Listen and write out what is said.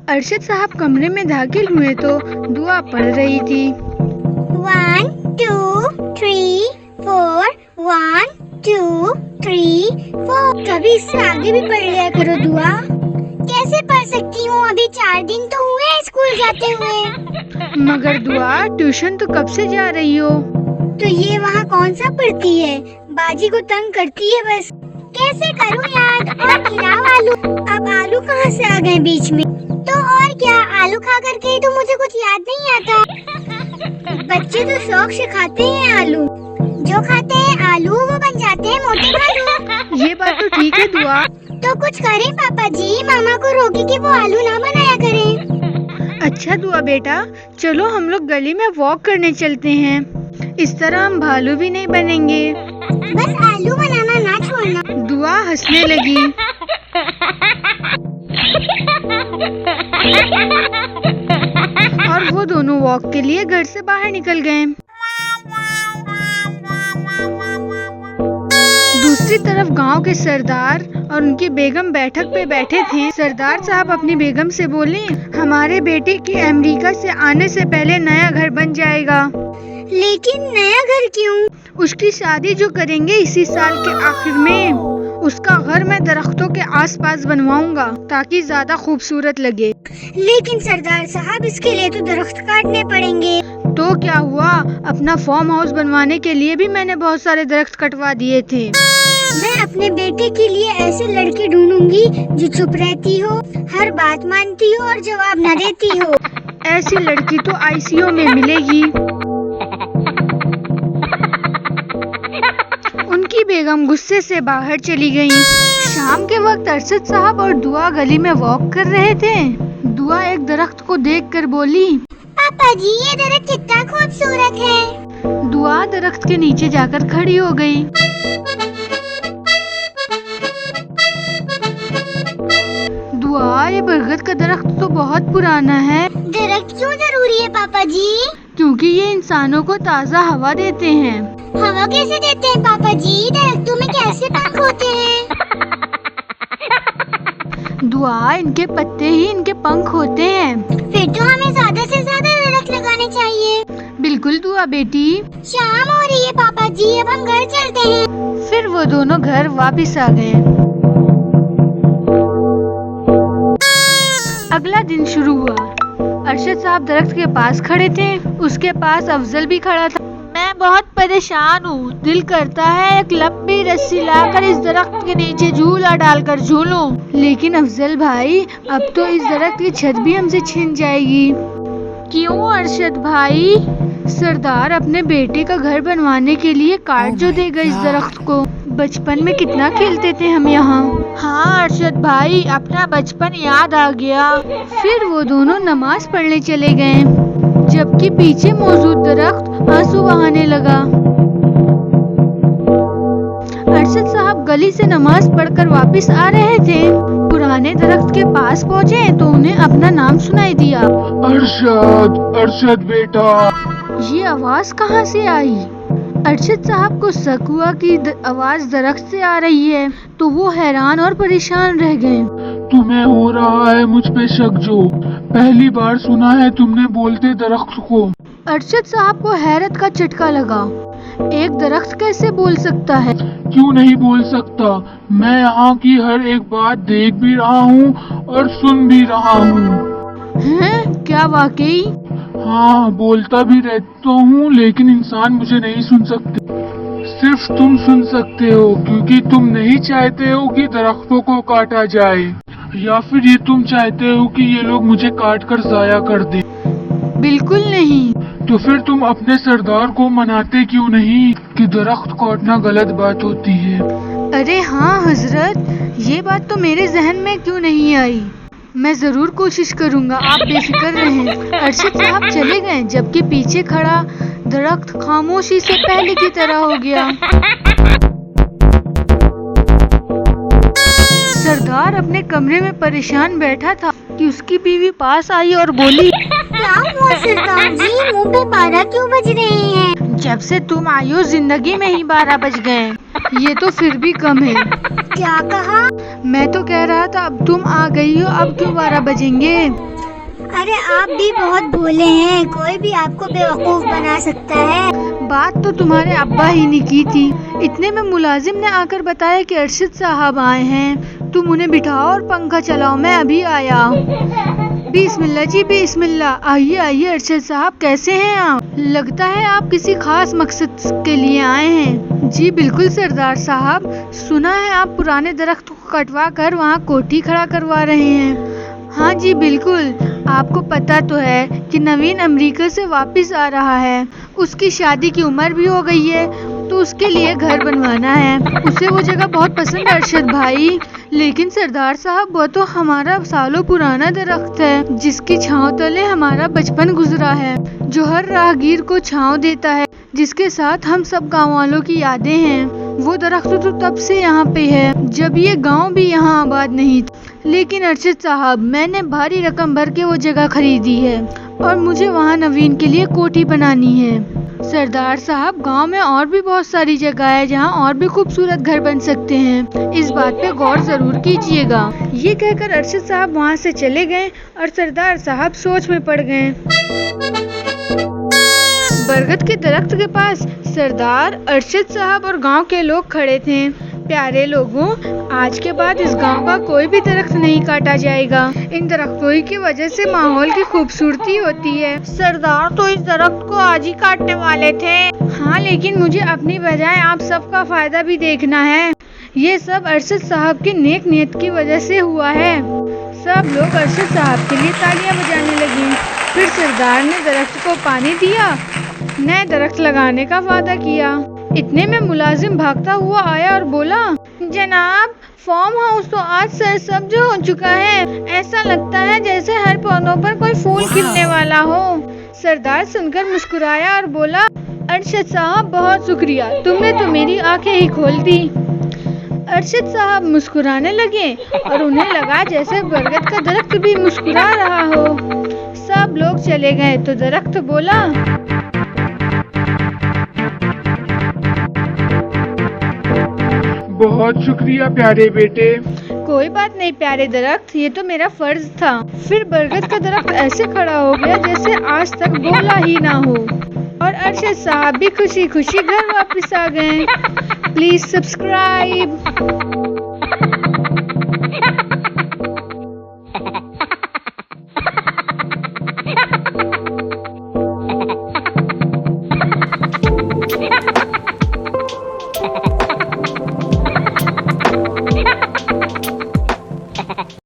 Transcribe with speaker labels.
Speaker 1: अरशद साहब कमरे में दाखिल हुए तो दुआ पढ़ रही थी।
Speaker 2: 1 2 3 4 1 2 3 4। कभी इससे आगे भी पढ़ लिया करो दुआ। कैसे पढ़ सकती हूँ, अभी 4 दिन तो हुए हैं स्कूल जाते हुए।
Speaker 1: मगर दुआ ट्यूशन तो कब से जा रही हो?
Speaker 2: तो ये वहाँ कौन सा पढ़ती है, बाजी को तंग करती है बस। कैसे करूँ याद, और खिलाओ आलू। अब आलू कहाँ से आ गए बीच में? तो और क्या, आलू खा करके ही तो मुझे कुछ याद नहीं आता। बच्चे तो शौक से खाते हैं आलू, जो खाते हैं आलू वो बन जाते हैं मोटे भालू।
Speaker 1: ये बात तो ठीक है दुआ।
Speaker 2: तो कुछ करें पापा जी, मामा को रोके कि वो आलू ना बनाया करें।
Speaker 1: अच्छा दुआ बेटा, चलो हम लोग गली में वॉक करने चलते हैं, इस तरह हम भालू भी नहीं बनेंगे।
Speaker 2: बस आलू बनाना ना छोड़ना।
Speaker 1: दुआ हंसने लगी। और वो दोनों वॉक के लिए घर से बाहर निकल गए। दूसरी तरफ गांव के सरदार और उनकी बेगम बैठक पे बैठे थे। सरदार साहब अपनी बेगम से बोले, हमारे बेटे के अमेरिका से आने से पहले नया घर बन जाएगा।
Speaker 2: लेकिन नया घर क्यों?
Speaker 1: उसकी शादी जो करेंगे इसी साल के आखिर में, उसका घर मैं दरख्तों के आसपास बनवाऊंगा ताकि ज्यादा खूबसूरत लगे।
Speaker 2: लेकिन सरदार साहब, इसके लिए तो दरख्त काटने पड़ेंगे।
Speaker 1: तो क्या हुआ, अपना फार्म हाउस बनवाने के लिए भी मैंने बहुत सारे दरख्त कटवा दिए थे।
Speaker 2: मैं अपने बेटे के लिए ऐसे लड़की ढूंढूंगी जो चुप रहती हो, हर बात मानती हो और जवाब न देती हो।
Speaker 1: ऐसी लड़की तो आईसीयू में मिलेगी। उनकी बेगम गुस्से से बाहर चली गईं। शाम के वक्त अरशद साहब और दुआ गली में वॉक कर रहे थे। दुआ एक दरख्त को देखकर बोली,
Speaker 2: पापा जी ये दरख्त कितना खूबसूरत है।
Speaker 1: दुआ दरख्त के नीचे जाकर खड़ी हो गई। दुआ, ये बरगद का दरख्त तो बहुत पुराना है।
Speaker 2: दरख्त क्यों जरूरी है पापा जी?
Speaker 1: क्योंकि ये इंसानों को ताज़ा हवा देते हैं।
Speaker 2: हवा कैसे देते हैं पापा जी? दरख्तों में कैसे पंख होते हैं?
Speaker 1: दुआ, इनके पत्ते ही इनके पंख होते हैं।
Speaker 2: फिर तो हमें ज्यादा से ज्यादा दरख्त लगाने चाहिए।
Speaker 1: बिल्कुल दुआ बेटी।
Speaker 2: शाम हो रही है पापा जी, अब हम घर चलते हैं।
Speaker 1: फिर वो दोनों घर वापस आ गए। अगला दिन शुरू हुआ। अरशद साहब दरख्त के पास खड़े थे, उसके पास अफजल भी खड़ा था। मैं बहुत परेशान हूँ, दिल करता है एक लंबी रस्सी लाकर इस दरख्त के नीचे झूला डालकर झूलूं। लेकिन अफजल भाई, अब तो इस दरख्त की छत भी हमसे छिन जाएगी। क्यों अरशद भाई? सरदार अपने बेटे का घर बनवाने के लिए काट जो देगा इस दरख्त को। बचपन में कितना खेलते थे हम यहाँ। हाँ अरशद भाई, अपना बचपन याद आ गया। फिर वो दोनों नमाज पढ़ने चले गए, जबकि पीछे मौजूद दरख्त आंसू बहाने लगा। अरशद साहब गली से नमाज पढ़कर वापस आ रहे थे। पुराने दरख्त के पास पहुँचे तो उन्हें अपना नाम सुनाई दिया।
Speaker 3: अरशद, अरशद बेटा।
Speaker 1: ये आवाज कहाँ से आई? अरशद साहब को शक हुआ कि आवाज दरख्त से आ रही है, तो वो हैरान और परेशान रह गए।
Speaker 3: तुम्हें हो रहा है मुझ पे शक? जो पहली बार सुना है तुमने बोलते दरख्त को।
Speaker 1: अरशद साहब को हैरत का झटका लगा। एक दरख्त कैसे बोल सकता है?
Speaker 3: क्यों नहीं बोल सकता? मैं यहाँ की हर एक बात देख भी रहा हूँ और सुन भी रहा हूँ।
Speaker 1: हैं? क्या वाकई?
Speaker 3: हाँ, बोलता भी रहता हूँ, लेकिन इंसान मुझे नहीं सुन सकते। सिर्फ तुम सुन सकते हो, क्योंकि तुम नहीं चाहते हो कि दरख्तों को काटा जाए, या फिर ये तुम चाहते हो कि ये लोग मुझे काट कर जाया कर दे।
Speaker 1: बिल्कुल नहीं।
Speaker 3: तो फिर तुम अपने सरदार को मनाते क्यों नहीं कि दरख्त काटना गलत बात होती है?
Speaker 1: अरे हाँ हजरत, ये बात तो मेरे जहन में क्यों नहीं आई। मैं जरूर कोशिश करूँगा, आप बेफिक्र रहें। अरशद साहब चले गए, जबकि पीछे खड़ा दरख्त खामोशी से पहले की तरह हो गया। सरदार अपने कमरे में परेशान बैठा था कि उसकी बीवी पास आई और बोली,
Speaker 2: क्या हुआ सरदार जी, मुंह पे 12 क्यों बज रहे हैं?
Speaker 1: जब से तुम आई हो जिंदगी में ही 12 बज गए। ये तो फिर भी कम है।
Speaker 2: क्या कहा?
Speaker 1: मैं तो कह रहा था अब तुम आ गई हो, अब क्यों 12 बजेंगे?
Speaker 2: अरे आप भी बहुत भोले हैं, कोई भी आपको बेवकूफ बना सकता है।
Speaker 1: बात तो तुम्हारे अब्बा ही ने की थी। इतने में मुलाजिम ने आकर बताया कि अरशद साहब आए हैं, तुम उन्हें बिठाओ और पंखा चलाओ, मैं अभी आया। बिस्मिल्लाह जी बिस्मिल्लाह। आइए आइए अरशद साहब, कैसे हैं आप? लगता है आप किसी खास मकसद के लिए आए हैं। जी बिल्कुल सरदार साहब, सुना है आप पुराने दरख्त को कटवा कर वहाँ कोठी खड़ा करवा रहे हैं। हाँ जी बिल्कुल, आपको पता तो है कि नवीन अमेरिका से वापस आ रहा है, उसकी शादी की उम्र भी हो गई है, तो उसके लिए घर बनवाना है। उसे वो जगह बहुत पसंद है अरशद भाई। लेकिन सरदार साहब, वो तो हमारा सालों पुराना दरख्त है, जिसकी छांव तले हमारा बचपन गुजरा है, जो हर राहगीर को छांव देता है, जिसके साथ हम सब गाँव वालों की यादें हैं। वो दरख्त तो तब से यहाँ पे है जब ये गांव भी यहाँ आबाद नहीं था। लेकिन अरशद साहब, मैंने भारी रकम भर के वो जगह खरीदी है और मुझे वहाँ नवीन के लिए कोठी बनानी है। सरदार साहब, गांव में और भी बहुत सारी जगह है जहाँ और भी खूबसूरत घर बन सकते हैं, इस बात पे गौर जरूर कीजिएगा। ये कहकर अरशद साहब वहाँ से चले गए और सरदार साहब सोच में पड़ गए। बरगद के दरख्त के पास सरदार, अरशद साहब और गांव के लोग खड़े थे। प्यारे लोगों, आज के बाद इस गांव का कोई भी दरख्त नहीं काटा जाएगा। इन दरख्तों की वजह से माहौल की खूबसूरती होती है। सरदार तो इस दरख्त को आज ही काटने वाले थे। हाँ, लेकिन मुझे अपनी बजाय आप सबका फायदा भी देखना है। ये सब अरशद साहब की नेक नीयत की वजह से हुआ है। सब लोग अरशद साहब के लिए तालियां बजाने लगे। फिर सरदार ने दरख्त को पानी दिया, नए दरख्त लगाने का वादा किया। इतने में मुलाजिम भागता हुआ आया और बोला, जनाब, फार्म हाउस तो आज सरसब्ज हो चुका है, ऐसा लगता है जैसे हर पौधों पर कोई फूल खिलने वाला हो। सरदार सुनकर मुस्कुराया और बोला, अरशद साहब, बहुत शुक्रिया, तुमने तो मेरी आंखें ही खोल दी। अरशद साहब मुस्कुराने लगे और उन्हें लगा जैसे बरगद का दरख्त भी मुस्कुरा रहा हो। सब लोग चले गए तो दरख्त बोला,
Speaker 3: बहुत शुक्रिया प्यारे बेटे।
Speaker 1: कोई बात नहीं प्यारे दरख्त, ये तो मेरा फर्ज था। फिर बरगद का दरख्त ऐसे खड़ा हो गया जैसे आज तक बोला ही ना हो, और अरशद साहब भी खुशी खुशी घर वापस आ गए। Please subscribe.